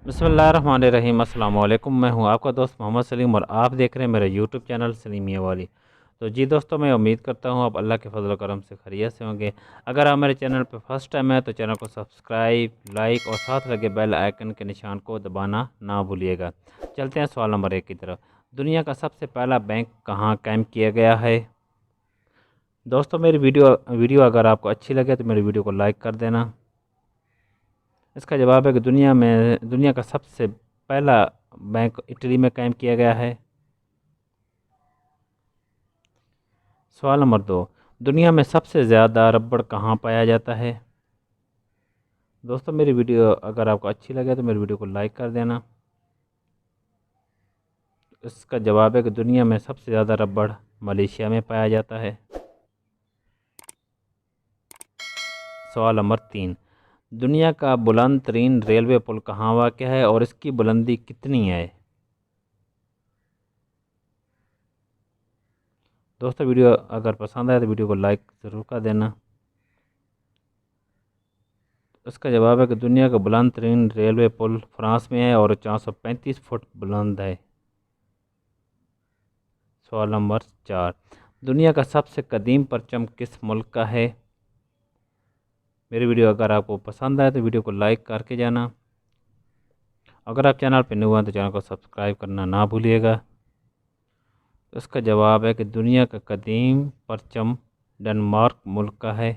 बिस्मिल्लाहिर्रहमानिर्रहीम। अस्सलाम वालेकुम। मैं हूं आपका दोस्त मोहम्मद सलीम और आप देख रहे हैं मेरे यूट्यूब चैनल सलीमिया वाली। तो जी दोस्तों, मैं उम्मीद करता हूं आप अल्लाह के फजल व करम से खैरियत से होंगे। अगर आप मेरे चैनल पर फर्स्ट टाइम है तो चैनल को सब्सक्राइब, लाइक और साथ लगे बेल आइकन के निशान को दबाना ना भूलिएगा। चलते हैं सवाल नंबर 1 की तरफ। दुनिया का सबसे पहला बैंक कहाँ कायम किया गया है? दोस्तों, मेरी वीडियो अगर आपको अच्छी लगे तो मेरी वीडियो को लाइक कर देना। इसका जवाब है कि दुनिया का सबसे पहला बैंक इटली में कायम किया गया है। सवाल नंबर 2, दुनिया में सबसे ज़्यादा रबड़ कहाँ पाया जाता है? दोस्तों, मेरी वीडियो अगर आपको अच्छी लगे तो मेरी वीडियो को लाइक कर देना। इसका जवाब है कि दुनिया में सबसे ज़्यादा रबड़ मलेशिया में पाया जाता है। सवाल नंबर 3, दुनिया का बुलंद तरीन रेलवे पुल कहाँ वाक़या है और इसकी बुलंदी कितनी है? दोस्तों, वीडियो अगर पसंद आए तो वीडियो को लाइक ज़रूर कर देना। इसका जवाब है कि दुनिया का बुलंद तरीन रेलवे पुल फ्रांस में है और 435 फुट बुलंद है। सवाल नंबर 4, दुनिया का सबसे कदीम परचम किस मुल्क का है? मेरी वीडियो अगर आपको पसंद आए तो वीडियो को लाइक करके जाना। अगर आप चैनल पर न्यू हैं तो चैनल को सब्सक्राइब करना ना भूलिएगा। इसका जवाब है कि दुनिया का कदीम परचम डेनमार्क मुल्क का है।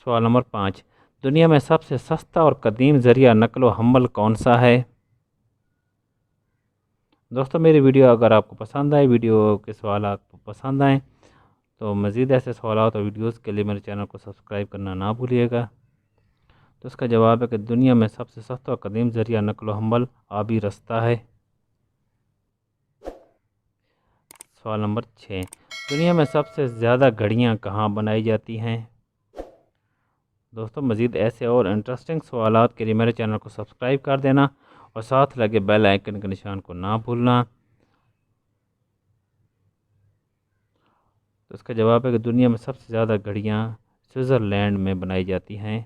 सवाल नंबर 5, दुनिया में सबसे सस्ता और कदीम ज़रिया नकल व हम्ल कौन सा है? दोस्तों, मेरी वीडियो अगर आपको पसंद आए, वीडियो के सवाल आपको पसंद आए तो मज़ीद ऐसे सवाल और वीडियोस के लिए मेरे चैनल को सब्सक्राइब करना ना भूलिएगा। तो इसका जवाब है कि दुनिया में सबसे सस्ता और कदीम ज़रिया नकल व हम्ल आबी रास्ता है। सवाल नंबर 6, दुनिया में सबसे ज़्यादा घड़ियाँ कहाँ बनाई जाती हैं? दोस्तों, मज़ीद ऐसे और इंटरेस्टिंग सवालात के लिए मेरे चैनल को सब्सक्राइब कर देना और साथ लगे बेल आइकन के निशान को ना भूलना। तो इसका जवाब है कि दुनिया में सबसे ज़्यादा घड़ियाँ स्विट्ज़रलैंड में बनाई जाती हैं।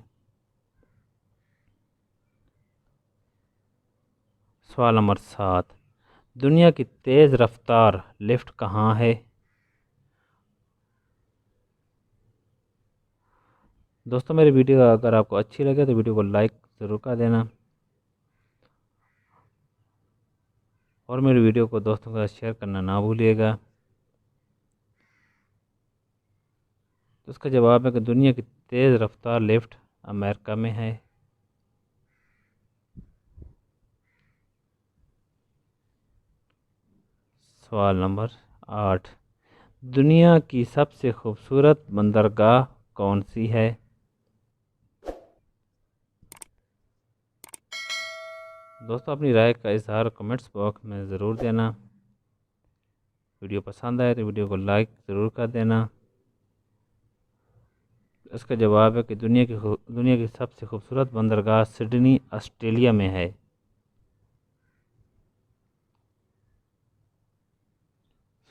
सवाल नंबर 7, दुनिया की तेज़ रफ्तार लिफ्ट कहाँ है? दोस्तों, मेरी वीडियो अगर आपको अच्छी लगे तो वीडियो को लाइक ज़रूर कर देना और मेरी वीडियो को दोस्तों के साथ शेयर करना ना भूलिएगा। तो इसका जवाब है कि दुनिया की तेज़ रफ्तार लिफ्ट अमेरिका में है। सवाल नंबर 8, दुनिया की सबसे खूबसूरत बंदरगाह कौन सी है? दोस्तों, अपनी राय का इजहार कमेंट्स बॉक्स में ज़रूर देना। वीडियो पसंद आए तो वीडियो को लाइक ज़रूर कर देना। इसका जवाब है कि दुनिया की सबसे खूबसूरत बंदरगाह सिडनी ऑस्ट्रेलिया में है।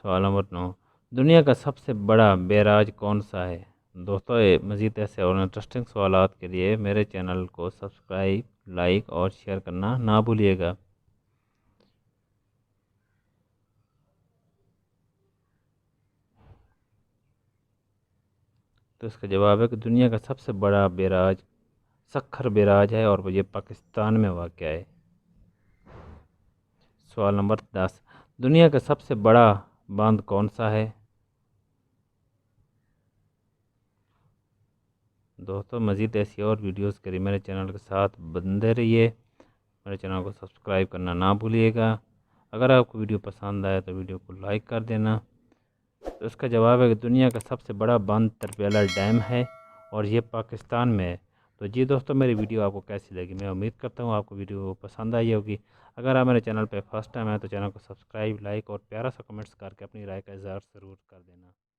सवाल नंबर 9, दुनिया का सबसे बड़ा बैराज कौन सा है? दोस्तों, ये मज़ीद ऐसे और इंटरेस्टिंग सवालात के लिए मेरे चैनल को सब्सक्राइब, लाइक और शेयर करना ना भूलिएगा। तो इसका जवाब है कि दुनिया का सबसे बड़ा बैराज सखर बैराज है और ये पाकिस्तान में वाक़ है। सवाल नंबर 10, दुनिया का सबसे बड़ा बांध कौन सा है? दोस्तों, मज़ीद ऐसी और वीडियोस के लिए मेरे चैनल के साथ बंदे रहिए। मेरे चैनल को सब्सक्राइब करना ना भूलिएगा। अगर आपको वीडियो पसंद आए तो वीडियो को लाइक कर देना। तो इसका जवाब है कि दुनिया का सबसे बड़ा बांध तरबेला डैम है और ये पाकिस्तान में है। तो जी दोस्तों, मेरी वीडियो आपको कैसी लगी? मैं उम्मीद करता हूँ आपको वीडियो पसंद आई होगी। अगर आप मेरे चैनल पर फर्स्ट टाइम है तो चैनल को सब्सक्राइब, लाइक और प्यारा सा कमेंट्स करके अपनी राय का इज़हार ज़रूर कर देना।